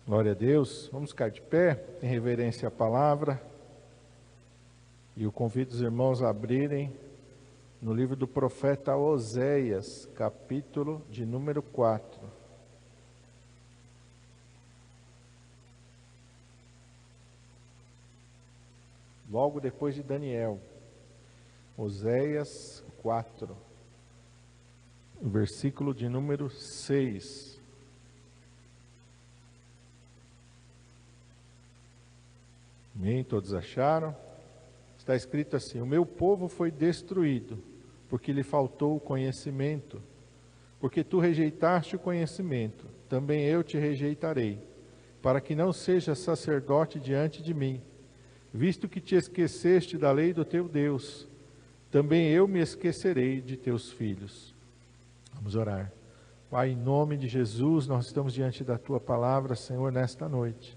Glória a Deus. Vamos ficar de pé, em reverência à palavra. E eu convido os irmãos a abrirem no livro do profeta Oséias, capítulo de número 4. Logo depois de Daniel. Oséias 4, versículo de número 6. Amém? Todos acharam? Está escrito assim: o meu povo foi destruído, porque lhe faltou o conhecimento. Porque tu rejeitaste o conhecimento, também eu te rejeitarei, para que não sejas sacerdote diante de mim. Visto que te esqueceste da lei do teu Deus, também eu me esquecerei de teus filhos. Vamos orar. Pai, em nome de Jesus, nós estamos diante da tua palavra, Senhor, nesta noite.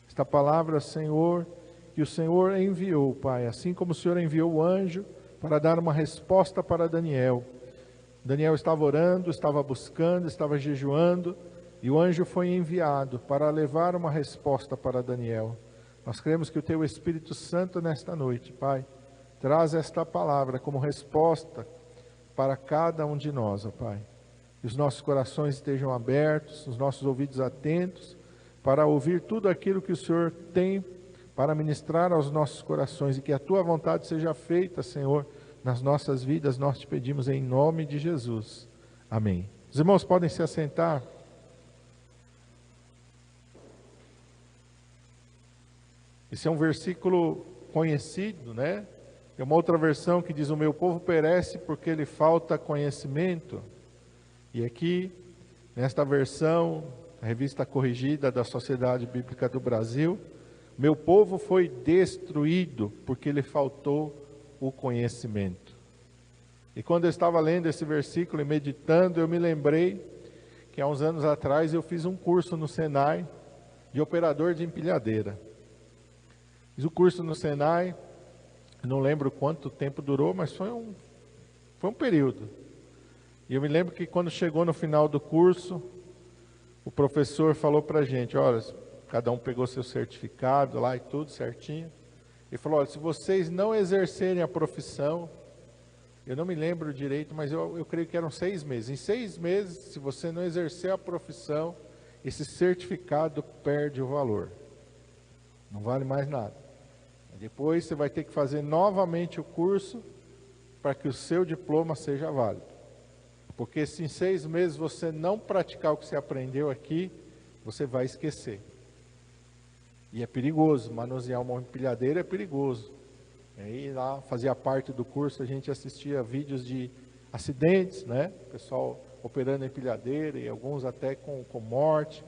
Esta palavra, Senhor, que o Senhor enviou, Pai, assim como o Senhor enviou o anjo para dar uma resposta para Daniel. Daniel estava orando, estava buscando, estava jejuando, e o anjo foi enviado para levar uma resposta para Daniel. Nós cremos que o teu Espírito Santo nesta noite, Pai, traz esta palavra como resposta para cada um de nós, ó Pai. Que os nossos corações estejam abertos, os nossos ouvidos atentos, para ouvir tudo aquilo que o Senhor tem para ministrar aos nossos corações, e que a tua vontade seja feita, Senhor, nas nossas vidas. Nós te pedimos em nome de Jesus. Amém. Os irmãos podem se assentar. Esse é um versículo conhecido, né? Tem uma outra versão que diz: o meu povo perece porque lhe falta conhecimento. E aqui, nesta versão, a revista corrigida da Sociedade Bíblica do Brasil, meu povo foi destruído porque lhe faltou o conhecimento. E quando eu estava lendo esse versículo e meditando, eu me lembrei que há uns anos atrás eu fiz um curso no Senai de operador de empilhadeira. Fiz o curso no Senai, não lembro quanto tempo durou, mas foi um período. E eu me lembro que quando chegou no final do curso, o professor falou para a gente: olha, cada um pegou seu certificado lá e tudo certinho. Ele falou: olha, se vocês não exercerem a profissão, eu não me lembro direito, mas eu creio que eram 6 meses. Em 6 meses, se você não exercer a profissão, esse certificado perde o valor. Não vale mais nada. Depois você vai ter que fazer novamente o curso para que o seu diploma seja válido. Porque se em 6 meses você não praticar o que você aprendeu aqui, você vai esquecer. E é perigoso, manusear uma empilhadeira é perigoso. E aí lá fazia parte do curso, a gente assistia vídeos de acidentes, né? O pessoal operando a empilhadeira e alguns até com morte.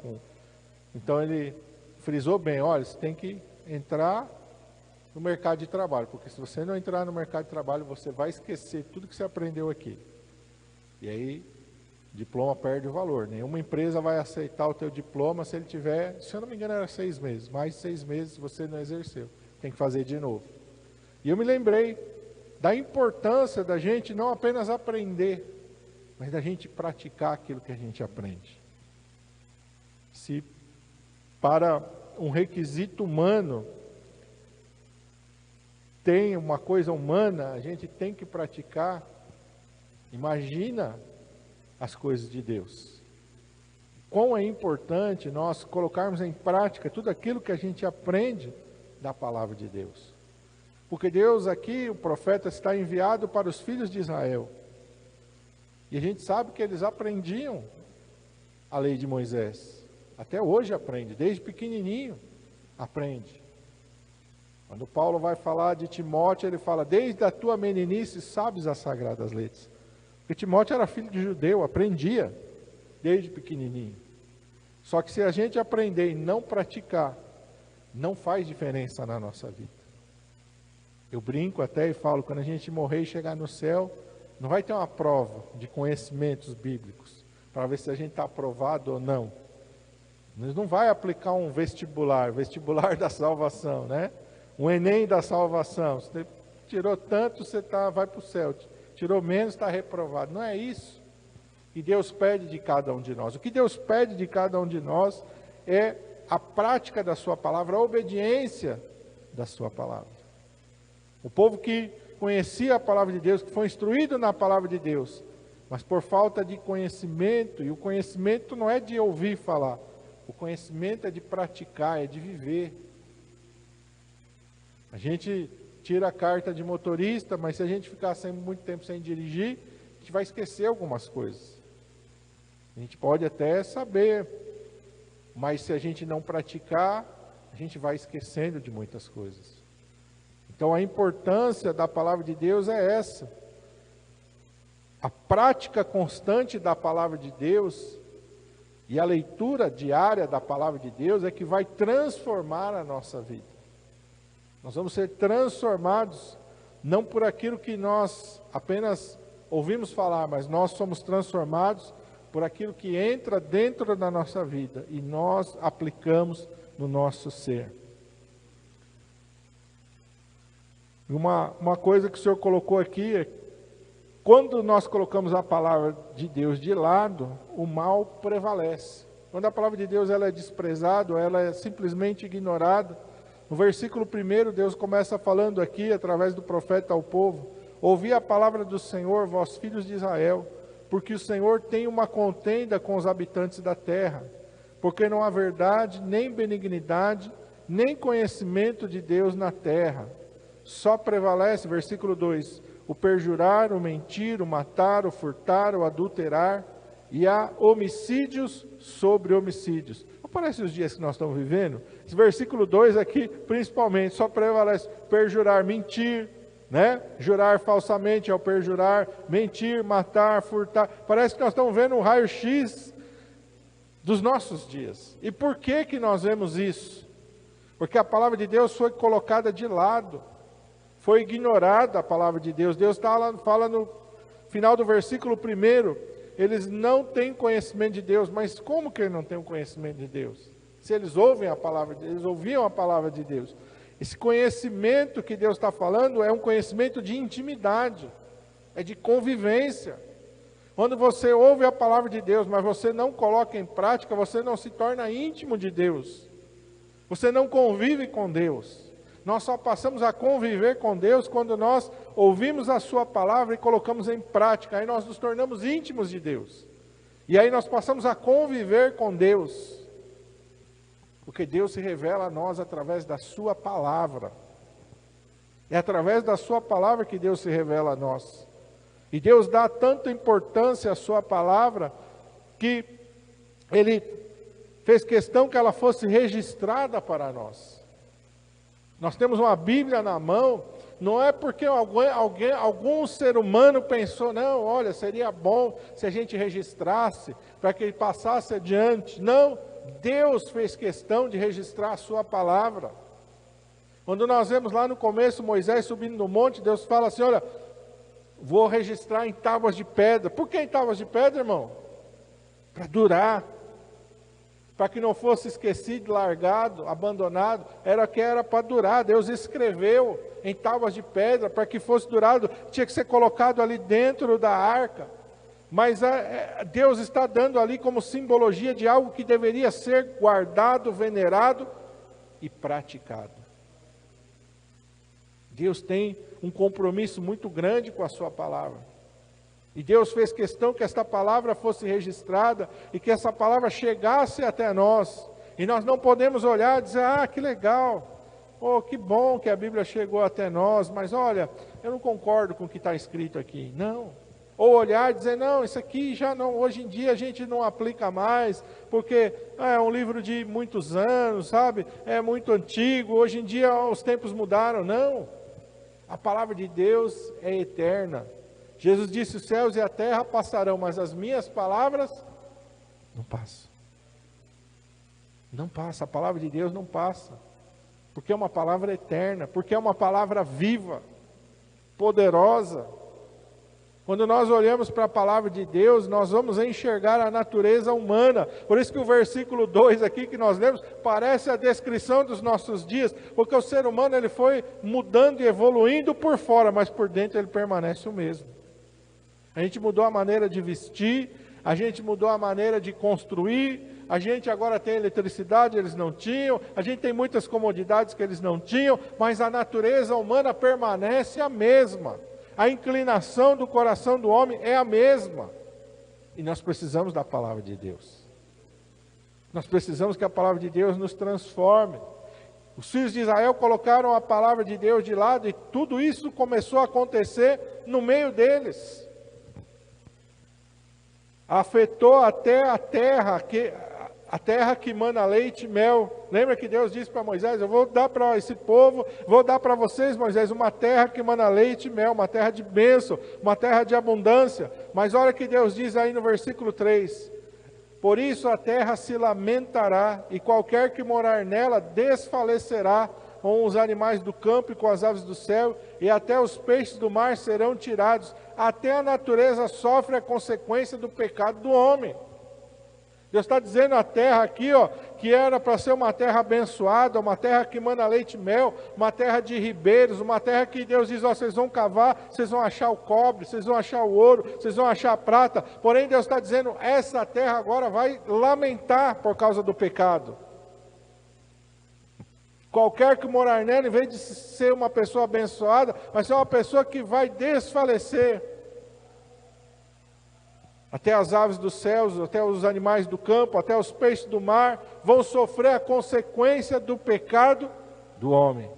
Então ele frisou bem: olha, você tem que entrar no mercado de trabalho, porque se você não entrar no mercado de trabalho, você vai esquecer tudo que você aprendeu aqui. E aí, o diploma perde o valor. Nenhuma empresa vai aceitar o teu diploma se ele tiver, se eu não me engano, era 6 meses. Mais de 6 meses você não exerceu. Tem que fazer de novo. E eu me lembrei da importância da gente não apenas aprender, mas da gente praticar aquilo que a gente aprende. Se para um requisito humano tem uma coisa humana, a gente tem que praticar. Imagina as coisas de Deus. Quão é importante nós colocarmos em prática tudo aquilo que a gente aprende da palavra de Deus. Porque Deus aqui, o profeta, está enviado para os filhos de Israel. E a gente sabe que eles aprendiam a lei de Moisés. Até hoje aprende, desde pequenininho aprende. Quando Paulo vai falar de Timóteo, ele fala: desde a tua meninice sabes as sagradas letras. Porque Timóteo era filho de judeu, aprendia desde pequenininho. Só que se a gente aprender e não praticar, não faz diferença na nossa vida. Eu brinco até e falo: quando a gente morrer e chegar no céu, não vai ter uma prova de conhecimentos bíblicos para ver se a gente está aprovado ou não. Nós não vai aplicar um vestibular da salvação, né? Um Enem da salvação. Você tirou tanto, você vai para o céu. Tirou menos, está reprovado. Não é isso que Deus pede de cada um de nós. O que Deus pede de cada um de nós é a prática da sua palavra, a obediência da sua palavra. O povo que conhecia a palavra de Deus, que foi instruído na palavra de Deus, mas por falta de conhecimento, e o conhecimento não é de ouvir falar, o conhecimento é de praticar, é de viver. A gente tira a carta de motorista, mas se a gente ficar muito tempo sem dirigir, a gente vai esquecer algumas coisas. A gente pode até saber, mas se a gente não praticar, a gente vai esquecendo de muitas coisas. Então a importância da palavra de Deus é essa. A prática constante da palavra de Deus e a leitura diária da palavra de Deus é que vai transformar a nossa vida. Nós vamos ser transformados, não por aquilo que nós apenas ouvimos falar, mas nós somos transformados por aquilo que entra dentro da nossa vida e nós aplicamos no nosso ser. Uma coisa que o Senhor colocou aqui é, quando nós colocamos a palavra de Deus de lado, o mal prevalece. Quando a palavra de Deus ela é desprezada, ela é simplesmente ignorada. No versículo 1, Deus começa falando aqui, através do profeta ao povo: ouvi a palavra do Senhor, vós filhos de Israel, porque o Senhor tem uma contenda com os habitantes da terra, porque não há verdade, nem benignidade, nem conhecimento de Deus na terra. Só prevalece, versículo 2, o perjurar, o mentir, o matar, o furtar, o adulterar, e há homicídios sobre homicídios. Não parece os dias que nós estamos vivendo? Esse versículo 2 aqui, principalmente, só prevalece perjurar, mentir, né? Jurar falsamente é o perjurar, mentir, matar, furtar. Parece que nós estamos vendo um raio-x dos nossos dias. E por que que nós vemos isso? Porque a palavra de Deus foi colocada de lado. Foi ignorada a palavra de Deus. Deus fala no final do versículo 1, eles não têm conhecimento de Deus. Mas como que eles não têm o conhecimento de Deus? Se eles ouvem a palavra de Deus, eles ouviam a palavra de Deus. Esse conhecimento que Deus está falando é um conhecimento de intimidade, é de convivência. Quando você ouve a palavra de Deus, mas você não coloca em prática, você não se torna íntimo de Deus. Você não convive com Deus. Nós só passamos a conviver com Deus quando nós ouvimos a sua palavra e colocamos em prática. Aí nós nos tornamos íntimos de Deus. E aí nós passamos a conviver com Deus. Porque Deus se revela a nós através da sua palavra. É através da sua palavra que Deus se revela a nós. E Deus dá tanta importância à sua palavra que Ele fez questão que ela fosse registrada para nós. Nós temos uma Bíblia na mão, não é porque algum ser humano pensou, não, olha, seria bom se a gente registrasse, para que ele passasse adiante. Não, Deus fez questão de registrar a sua palavra. Quando nós vemos lá no começo, Moisés subindo no monte, Deus fala assim, olha, vou registrar em tábuas de pedra. Por que em tábuas de pedra, irmão? Para durar. Para que não fosse esquecido, largado, abandonado, era para durar. Deus escreveu em tábuas de pedra para que fosse durado, tinha que ser colocado ali dentro da arca. Mas Deus está dando ali como simbologia de algo que deveria ser guardado, venerado e praticado. Deus tem um compromisso muito grande com a sua palavra. E Deus fez questão que esta palavra fosse registrada e que essa palavra chegasse até nós. E nós não podemos olhar e dizer, ah, que legal, oh, que bom que a Bíblia chegou até nós, mas olha, eu não concordo com o que está escrito aqui. Não. Ou olhar e dizer, não, isso aqui já não, hoje em dia a gente não aplica mais, porque é um livro de muitos anos, sabe? É muito antigo, hoje em dia os tempos mudaram. Não. A palavra de Deus é eterna. Jesus disse, os céus e a terra passarão, mas as minhas palavras não passam. Não passa, a palavra de Deus não passa. Porque é uma palavra eterna, porque é uma palavra viva, poderosa. Quando nós olhamos para a palavra de Deus, nós vamos enxergar a natureza humana. Por isso que o versículo 2 aqui que nós lemos, parece a descrição dos nossos dias, porque o ser humano ele foi mudando e evoluindo por fora, mas por dentro ele permanece o mesmo. A gente mudou a maneira de vestir, a gente mudou a maneira de construir, a gente agora tem eletricidade, eles não tinham, a gente tem muitas comodidades que eles não tinham, mas a natureza humana permanece a mesma. A inclinação do coração do homem é a mesma. E nós precisamos da palavra de Deus. Nós precisamos que a palavra de Deus nos transforme. Os filhos de Israel colocaram a palavra de Deus de lado e tudo isso começou a acontecer no meio deles. Afetou até a terra que mana leite e mel. Lembra que Deus disse para Moisés: eu vou dar para esse povo, vou dar para vocês, Moisés, uma terra que mana leite e mel, uma terra de bênção, uma terra de abundância. Mas olha o que Deus diz aí no versículo 3. Por isso a terra se lamentará, e qualquer que morar nela desfalecerá, com os animais do campo e com as aves do céu, e até os peixes do mar serão tirados. Até a natureza sofre a consequência do pecado do homem. Deus está dizendo a terra aqui, que era para ser uma terra abençoada, uma terra que mana leite e mel, uma terra de ribeiros, uma terra que Deus diz: vocês vão cavar, vocês vão achar o cobre, vocês vão achar o ouro, vocês vão achar a prata. Porém Deus está dizendo: essa terra agora vai lamentar por causa do pecado. Qualquer que morar nela, em vez de ser uma pessoa abençoada, vai ser uma pessoa que vai desfalecer. Até as aves dos céus, até os animais do campo, até os peixes do mar vão sofrer a consequência do pecado do homem.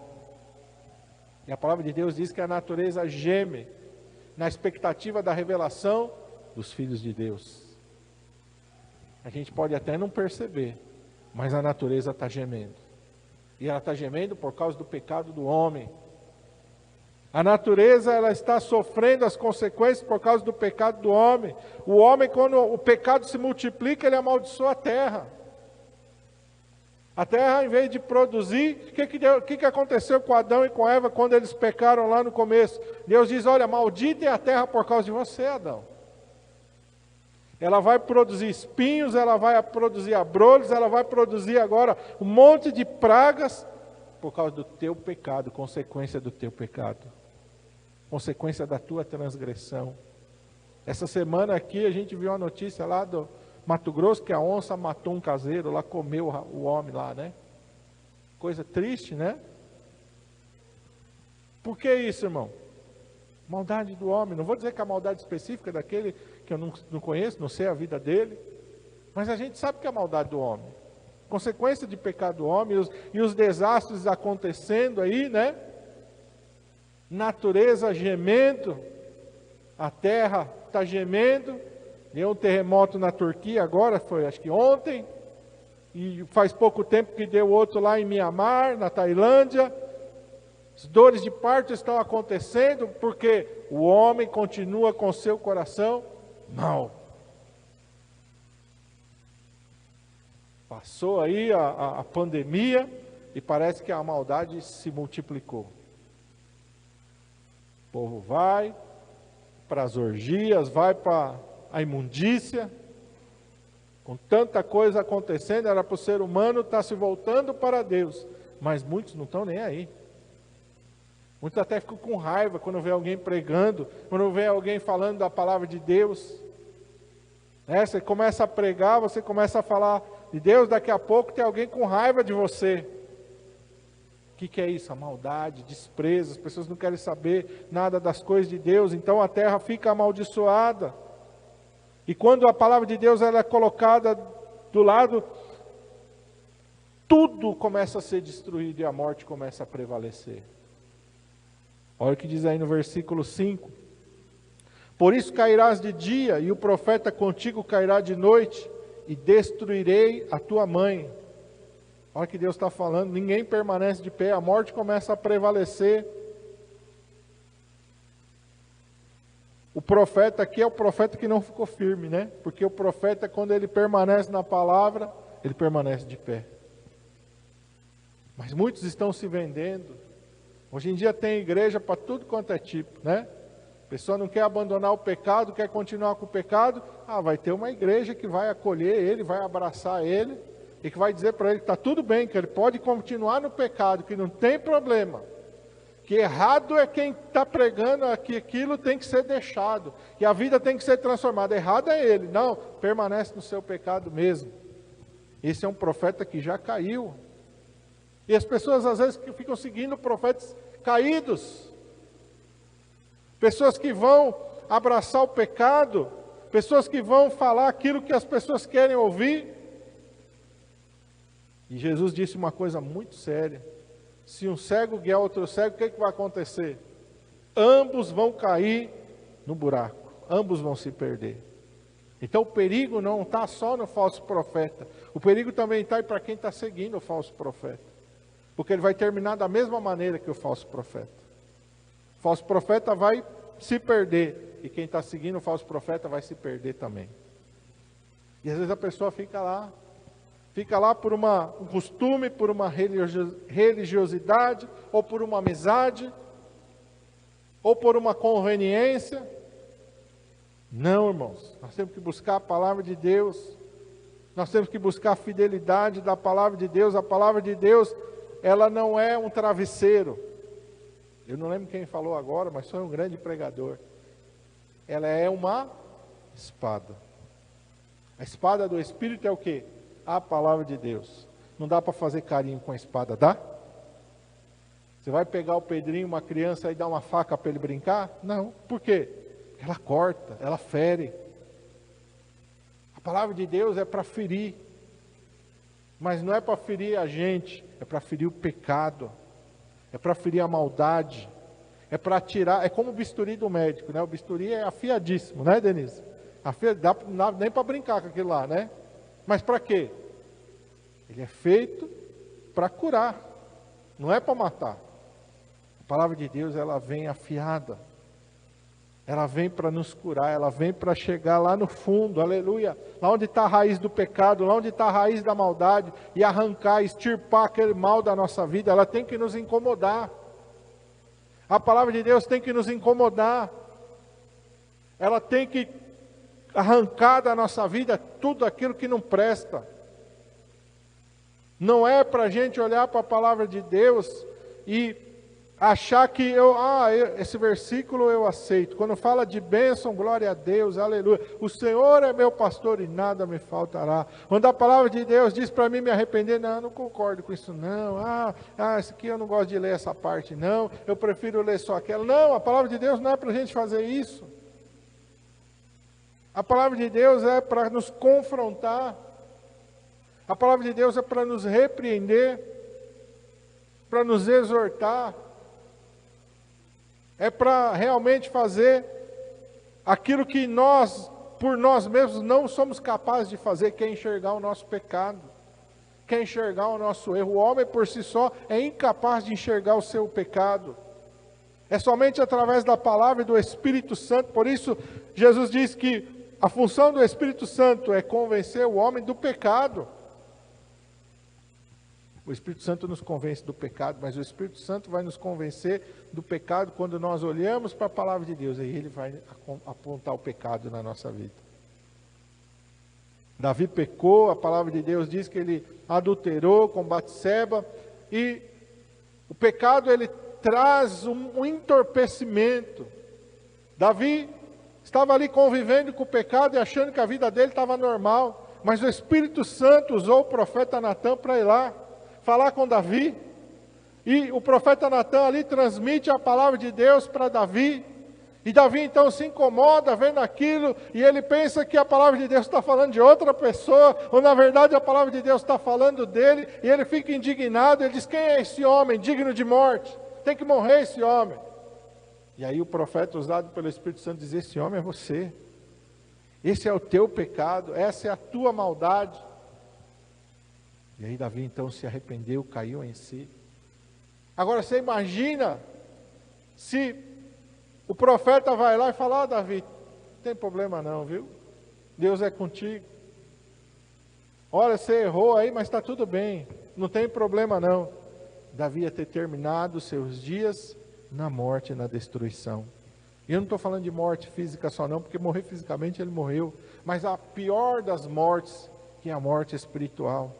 E a palavra de Deus diz que a natureza geme na expectativa da revelação dos filhos de Deus. A gente pode até não perceber, mas a natureza está gemendo. E ela está gemendo por causa do pecado do homem. A natureza, ela está sofrendo as consequências por causa do pecado do homem. O homem, quando o pecado se multiplica, ele amaldiçoa a terra. A terra, em vez de produzir, o que aconteceu com Adão e com Eva quando eles pecaram lá no começo? Deus diz: olha, maldita é a terra por causa de você, Adão. Ela vai produzir espinhos, ela vai produzir abrolhos, ela vai produzir agora um monte de pragas por causa do teu pecado, consequência do teu pecado. Consequência da tua transgressão. Essa semana aqui a gente viu a notícia lá do Mato Grosso, que a onça matou um caseiro lá, comeu o homem lá, né? Coisa triste, né? Por que isso, irmão? Maldade do homem. Não vou dizer que a maldade específica daquele que eu não conheço, não sei a vida dele, mas a gente sabe que é a maldade do homem. Consequência de pecado do homem e os desastres acontecendo aí, né? Natureza gemendo, a terra está gemendo. Deu um terremoto na Turquia agora, foi acho que ontem, e faz pouco tempo que deu outro lá em Mianmar, na Tailândia. As dores de parto estão acontecendo porque o homem continua com seu coração mau. Passou aí a pandemia e parece que a maldade se multiplicou. O povo vai para as orgias, vai para a imundícia. Com tanta coisa acontecendo, era para o ser humano estar se voltando para Deus. Mas muitos não estão nem aí. Muitos até ficam com raiva quando vê alguém pregando, quando vê alguém falando da palavra de Deus. Você começa a pregar, você começa a falar de Deus, daqui a pouco tem alguém com raiva de você. O que é isso? A maldade, desprezo, as pessoas não querem saber nada das coisas de Deus, então a terra fica amaldiçoada. E quando a palavra de Deus ela é colocada do lado, tudo começa a ser destruído e a morte começa a prevalecer. Olha o que diz aí no versículo 5. Por isso cairás de dia, e o profeta contigo cairá de noite, e destruirei a tua mãe. Olha o que Deus está falando, ninguém permanece de pé, a morte começa a prevalecer. O profeta aqui é o profeta que não ficou firme, né? Porque o profeta, quando ele permanece na palavra, ele permanece de pé. Mas muitos estão se vendendo. Hoje em dia tem igreja para tudo quanto é tipo, né? A pessoa não quer abandonar o pecado, quer continuar com o pecado. Vai ter uma igreja que vai acolher ele, vai abraçar ele, e que vai dizer para ele que está tudo bem, que ele pode continuar no pecado, que não tem problema. Que errado é quem está pregando que aquilo tem que ser deixado, que a vida tem que ser transformada. Errado é ele, não, permanece no seu pecado mesmo. Esse é um profeta que já caiu. E as pessoas às vezes que ficam seguindo profetas caídos. Pessoas que vão abraçar o pecado, pessoas que vão falar aquilo que as pessoas querem ouvir. E Jesus disse uma coisa muito séria: se um cego guiar outro cego, o que vai acontecer? Ambos vão cair no buraco, ambos vão se perder. Então o perigo não está só no falso profeta, o perigo também está para quem está seguindo o falso profeta, porque ele vai terminar da mesma maneira que o falso profeta. O falso profeta vai se perder, e quem está seguindo o falso profeta vai se perder também. E às vezes a pessoa fica lá por um costume, por uma religiosidade, ou por uma amizade, ou por uma conveniência. Não, irmãos, nós temos que buscar a palavra de Deus, nós temos que buscar a fidelidade da palavra de Deus. A palavra de Deus, ela não é um travesseiro. Eu não lembro quem falou agora, mas foi um grande pregador. Ela é uma espada. A espada do Espírito é o quê? A palavra de Deus. Não dá para fazer carinho com a espada, dá? Você vai pegar o Pedrinho, uma criança, e dar uma faca para ele brincar? Não. Por quê? Ela corta, ela fere. A palavra de Deus é para ferir. Mas não é para ferir a gente, é para ferir o pecado. É para ferir a maldade. É para tirar, é como o bisturi do médico, né? O bisturi é afiadíssimo, né, Denise? Dá nem para brincar com aquilo lá, né? Mas para quê? Ele é feito para curar, não é para matar. A palavra de Deus, ela vem afiada. Ela vem para nos curar, ela vem para chegar lá no fundo, aleluia. Lá onde está a raiz do pecado, lá onde está a raiz da maldade, e arrancar, extirpar aquele mal da nossa vida. Ela tem que nos incomodar. A palavra de Deus tem que nos incomodar. Ela tem que arrancar da nossa vida tudo aquilo que não presta. Não é para a gente olhar para a palavra de Deus e achar que esse versículo eu aceito. Quando fala de bênção, glória a Deus, aleluia. O Senhor é meu pastor e nada me faltará. Quando a palavra de Deus diz para mim me arrepender, não, eu não concordo com isso não. Isso aqui eu não gosto de ler essa parte não. Eu prefiro ler só aquela. Não, a palavra de Deus não é para a gente fazer isso. A palavra de Deus é para nos confrontar. A palavra de Deus é para nos repreender, para nos exortar. É para realmente fazer aquilo que nós, por nós mesmos, não somos capazes de fazer, que é enxergar o nosso pecado, que é enxergar o nosso erro. O homem por si só é incapaz de enxergar o seu pecado. É somente através da palavra e do Espírito Santo. Por isso, Jesus diz que a função do Espírito Santo é convencer o homem do pecado. O Espírito Santo nos convence do pecado, mas o Espírito Santo vai nos convencer do pecado quando nós olhamos para a palavra de Deus. Aí ele vai apontar o pecado na nossa vida. Davi pecou, a palavra de Deus diz que ele adulterou com Batseba. E o pecado, ele traz um entorpecimento. Davi estava ali convivendo com o pecado e achando que a vida dele estava normal. Mas o Espírito Santo usou o profeta Natã para ir lá falar com Davi, e o profeta Natã ali transmite a palavra de Deus para Davi, e Davi então se incomoda vendo aquilo, e ele pensa que a palavra de Deus está falando de outra pessoa, ou na verdade a palavra de Deus está falando dele, e ele fica indignado, ele diz: quem é esse homem digno de morte? Tem que morrer esse homem. E aí o profeta, usado pelo Espírito Santo, diz: esse homem é você, esse é o teu pecado, essa é a tua maldade. E aí Davi então se arrependeu, caiu em si. Agora você imagina se o profeta vai lá e fala: Davi, não tem problema não, viu? Deus é contigo. Olha, você errou aí, mas está tudo bem, não tem problema não. Davi ia ter terminado seus dias na morte e na destruição. E eu não estou falando de morte física só não, porque morrer fisicamente ele morreu. Mas a pior das mortes, que é a morte espiritual.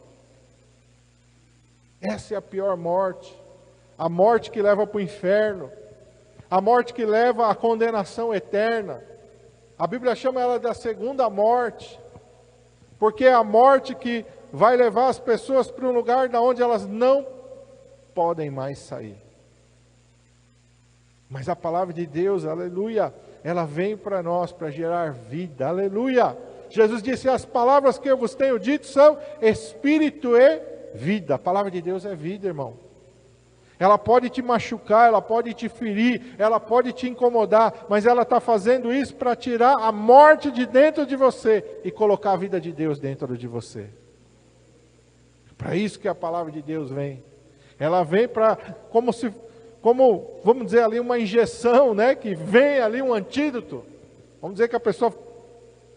Essa é a pior morte, a morte que leva para o inferno, a morte que leva à condenação eterna. A Bíblia chama ela da segunda morte, porque é a morte que vai levar as pessoas para um lugar da onde elas não podem mais sair. Mas a palavra de Deus, aleluia, ela vem para nós para gerar vida, aleluia. Jesus disse: as palavras que eu vos tenho dito são espírito e vida. A palavra de Deus é vida, irmão. Ela pode te machucar, ela pode te ferir, ela pode te incomodar, mas ela está fazendo isso para tirar a morte de dentro de você e colocar a vida de Deus dentro de você. Para isso que a palavra de Deus vem. Ela vem para, como vamos dizer ali, uma injeção, né? Que vem ali um antídoto. Vamos dizer que a pessoa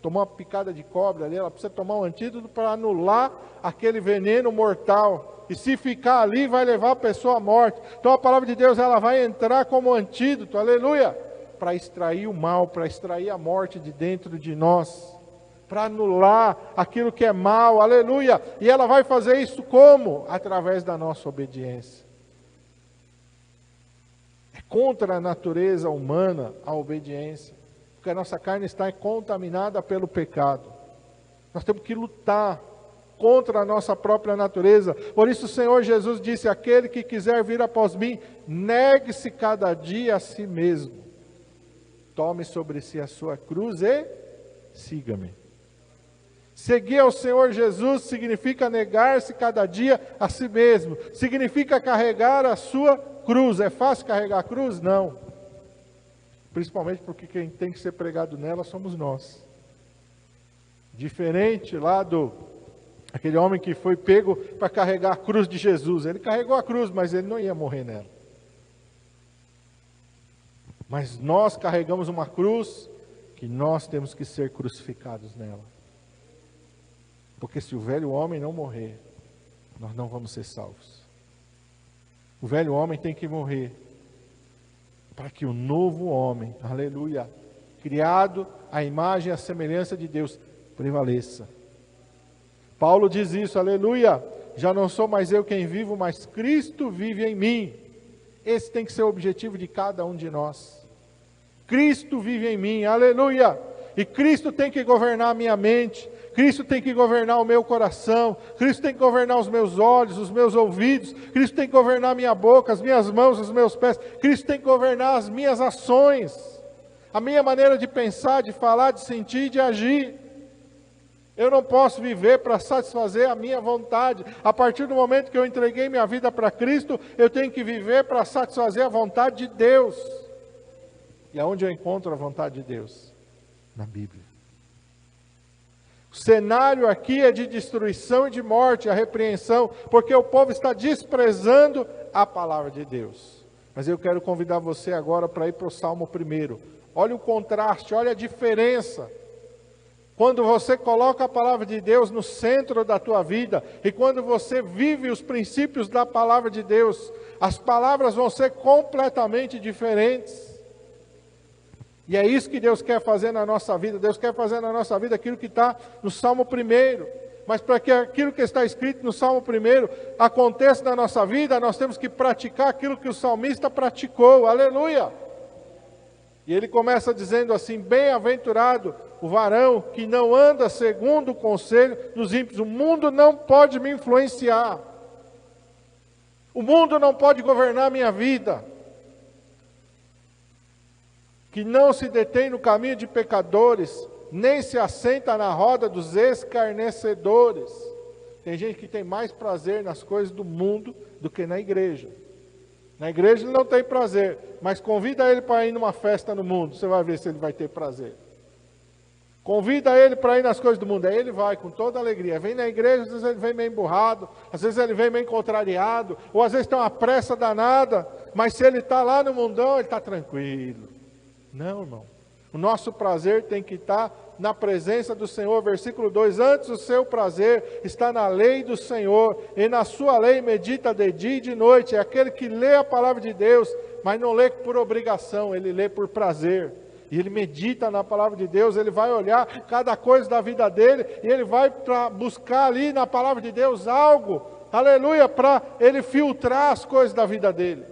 tomou uma picada de cobra ali, ela precisa tomar um antídoto para anular aquele veneno mortal. E se ficar ali, vai levar a pessoa à morte. Então a palavra de Deus, ela vai entrar como antídoto, aleluia, para extrair o mal, para extrair a morte de dentro de nós, para anular aquilo que é mal, aleluia. E ela vai fazer isso como? Através da nossa obediência. É contra a natureza humana a obediência, porque a nossa carne está contaminada pelo pecado. Nós temos que lutar contra a nossa própria natureza. Por isso o Senhor Jesus disse: aquele que quiser vir após mim, negue-se cada dia a si mesmo, tome sobre si a sua cruz e siga-me. Seguir ao Senhor Jesus significa negar-se cada dia a si mesmo, significa carregar a sua cruz. É fácil carregar a cruz? Não. Principalmente porque quem tem que ser pregado nela somos nós. Diferente lá aquele homem que foi pego para carregar a cruz de Jesus. Ele carregou a cruz, mas ele não ia morrer nela. Mas nós carregamos uma cruz que nós temos que ser crucificados nela. Porque se o velho homem não morrer, nós não vamos ser salvos. O velho homem tem que morrer para que o novo homem, aleluia, criado à imagem e à semelhança de Deus, prevaleça. Paulo diz isso, aleluia, já não sou mais eu quem vivo, mas Cristo vive em mim. Esse tem que ser o objetivo de cada um de nós. Cristo vive em mim, aleluia. E Cristo tem que governar a minha mente, Cristo tem que governar o meu coração, Cristo tem que governar os meus olhos, os meus ouvidos, Cristo tem que governar a minha boca, as minhas mãos, os meus pés, Cristo tem que governar as minhas ações, a minha maneira de pensar, de falar, de sentir e de agir. Eu não posso viver para satisfazer a minha vontade. A partir do momento que eu entreguei minha vida para Cristo, eu tenho que viver para satisfazer a vontade de Deus. E aonde eu encontro a vontade de Deus? Na Bíblia. O cenário aqui é de destruição e de morte, a repreensão, porque o povo está desprezando a palavra de Deus. Mas eu quero convidar você agora para ir para o Salmo 1. Olha o contraste, olha a diferença. Quando você coloca a palavra de Deus no centro da tua vida, e quando você vive os princípios da palavra de Deus, as palavras vão ser completamente diferentes. E é isso que Deus quer fazer na nossa vida. Deus quer fazer na nossa vida aquilo que está no Salmo 1. Mas para que aquilo que está escrito no Salmo 1 aconteça na nossa vida, nós temos que praticar aquilo que o salmista praticou. Aleluia! E ele começa dizendo assim: bem-aventurado o varão que não anda segundo o conselho dos ímpios. O mundo não pode me influenciar. O mundo não pode governar a minha vida. Que não se detém no caminho de pecadores, nem se assenta na roda dos escarnecedores. Tem gente que tem mais prazer nas coisas do mundo do que na igreja. Na igreja ele não tem prazer, mas convida ele para ir numa festa no mundo, você vai ver se ele vai ter prazer. Convida ele para ir nas coisas do mundo, aí ele vai com toda alegria. Vem na igreja, às vezes ele vem meio emburrado, às vezes ele vem meio contrariado, ou às vezes tem uma pressa danada, mas se ele está lá no mundão, ele está tranquilo. Não, irmão. O nosso prazer tem que estar na presença do Senhor. Versículo 2: antes o seu prazer está na lei do Senhor, e na sua lei medita de dia e de noite. É aquele que lê a palavra de Deus, mas não lê por obrigação, ele lê por prazer. E ele medita na palavra de Deus, ele vai olhar cada coisa da vida dele, e ele vai para buscar ali na palavra de Deus algo, aleluia, para ele filtrar as coisas da vida dele.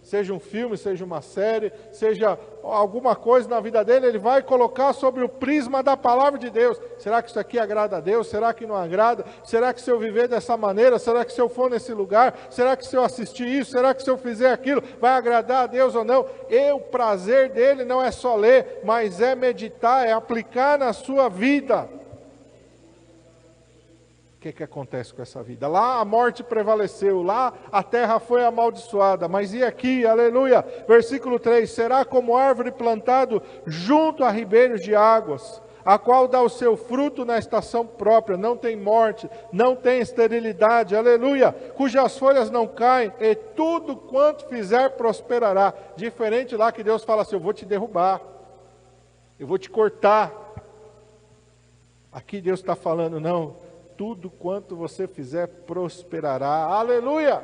seja um filme, seja uma série, seja alguma coisa na vida dele, ele vai colocar sobre o prisma da palavra de Deus. Será que isso aqui agrada a Deus? Será que não agrada? Será que se eu viver dessa maneira? Será que se eu for nesse lugar? Será que se eu assistir isso? Será que se eu fizer aquilo, vai agradar a Deus ou não? E o prazer dele não é só ler, mas é meditar, é aplicar na sua vida. O que acontece com essa vida? Lá a morte prevaleceu, lá a terra foi amaldiçoada, mas e aqui, aleluia, versículo 3, será como árvore plantado junto a ribeiros de águas, a qual dá o seu fruto na estação própria, não tem morte, não tem esterilidade, aleluia, cujas folhas não caem, e tudo quanto fizer prosperará. Diferente lá que Deus fala assim, eu vou te derrubar, eu vou te cortar. Aqui Deus está falando, não, tudo quanto você fizer prosperará, aleluia.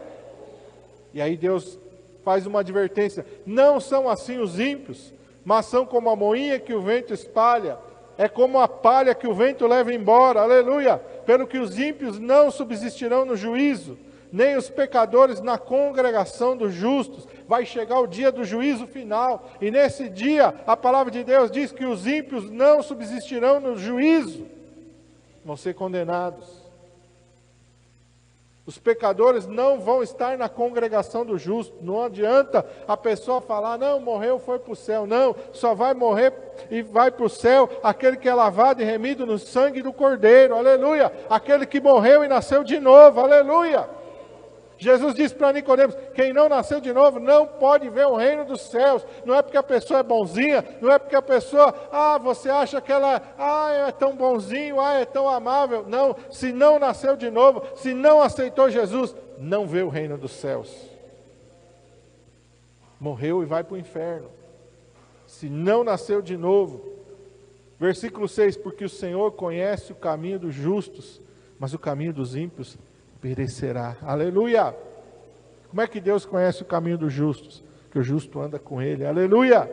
E aí Deus faz uma advertência, não são assim os ímpios, mas são como a moinha que o vento espalha, é como a palha que o vento leva embora, aleluia. Pelo que os ímpios não subsistirão no juízo, nem os pecadores na congregação dos justos. Vai chegar o dia do juízo final, e nesse dia a palavra de Deus diz que os ímpios não subsistirão no juízo, vão ser condenados. Os pecadores não vão estar na congregação do justo. Não adianta a pessoa falar, não, morreu, foi para o céu. Não, só vai morrer e vai para o céu aquele que é lavado e remido no sangue do Cordeiro, aleluia. Aquele que morreu e nasceu de novo, aleluia. Jesus disse para Nicodemos, quem não nasceu de novo não pode ver o reino dos céus. Não é porque a pessoa é bonzinha, não é porque a pessoa, você acha que ela, é tão bonzinho, é tão amável. Não, se não nasceu de novo, se não aceitou Jesus, não vê o reino dos céus. Morreu e vai para o inferno. Se não nasceu de novo. Versículo 6, porque o Senhor conhece o caminho dos justos, mas o caminho dos ímpios perecerá. Aleluia! Como é que Deus conhece o caminho dos justos? Que o justo anda com ele. Aleluia!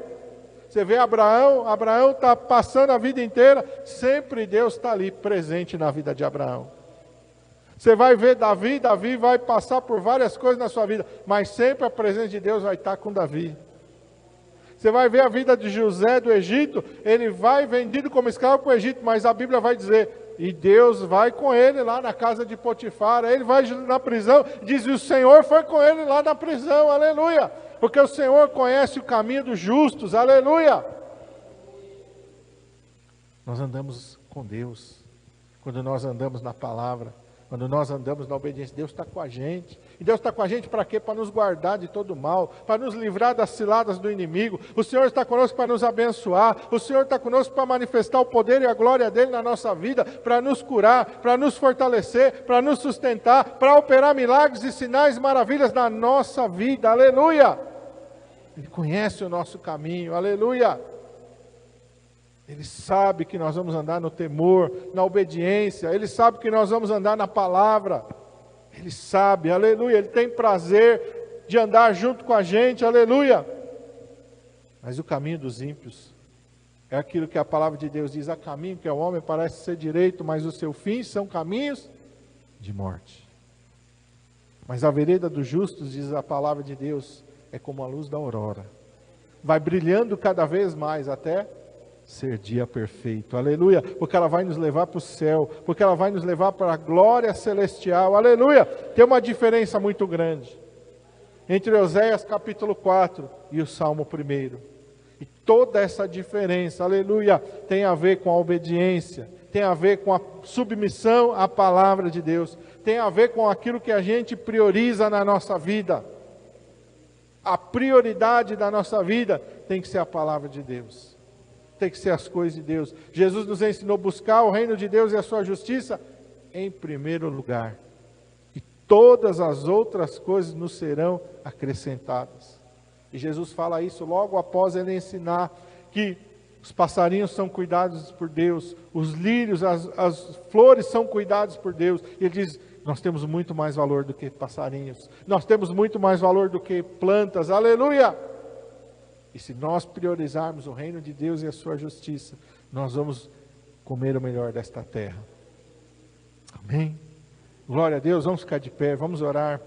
Você vê Abraão está passando a vida inteira, sempre Deus está ali presente na vida de Abraão. Você vai ver Davi vai passar por várias coisas na sua vida, mas sempre a presença de Deus vai estar com Davi. Você vai ver a vida de José do Egito, ele vai vendido como escravo para o Egito, mas a Bíblia vai dizer, e Deus vai com ele lá na casa de Potifar, ele vai na prisão, diz, e o Senhor foi com ele lá na prisão, aleluia, porque o Senhor conhece o caminho dos justos, aleluia. Nós andamos com Deus, quando nós andamos na palavra, quando nós andamos na obediência, Deus está com a gente. E Deus está com a gente para quê? Para nos guardar de todo mal, para nos livrar das ciladas do inimigo. O Senhor está conosco para nos abençoar. O Senhor está conosco para manifestar o poder e a glória dEle na nossa vida, para nos curar, para nos fortalecer, para nos sustentar, para operar milagres e sinais e maravilhas na nossa vida. Aleluia! Ele conhece o nosso caminho. Aleluia! Ele sabe que nós vamos andar no temor, na obediência. Ele sabe que nós vamos andar na palavra. Ele sabe, aleluia. Ele tem prazer de andar junto com a gente, aleluia. Mas o caminho dos ímpios é aquilo que a palavra de Deus diz. Há caminho que ao homem parece ser direito, mas os seus fins são caminhos de morte. Mas a vereda dos justos, diz a palavra de Deus, é como a luz da aurora. Vai brilhando cada vez mais até ser dia perfeito, aleluia, porque ela vai nos levar para o céu, porque ela vai nos levar para a glória celestial, aleluia. Tem uma diferença muito grande entre Oséias capítulo 4 e o Salmo 1, e toda essa diferença, aleluia, tem a ver com a obediência, tem a ver com a submissão à palavra de Deus, tem a ver com aquilo que a gente prioriza na nossa vida. A prioridade da nossa vida tem que ser a palavra de Deus. Tem que ser as coisas de Deus. Jesus nos ensinou a buscar o reino de Deus e a sua justiça em primeiro lugar. E todas as outras coisas nos serão acrescentadas. E Jesus fala isso logo após ele ensinar que os passarinhos são cuidados por Deus, os lírios, as flores são cuidados por Deus. E ele diz, nós temos muito mais valor do que passarinhos. Nós temos muito mais valor do que plantas. Aleluia! E se nós priorizarmos o reino de Deus e a sua justiça, nós vamos comer o melhor desta terra. Amém? Glória a Deus, vamos ficar de pé, vamos orar.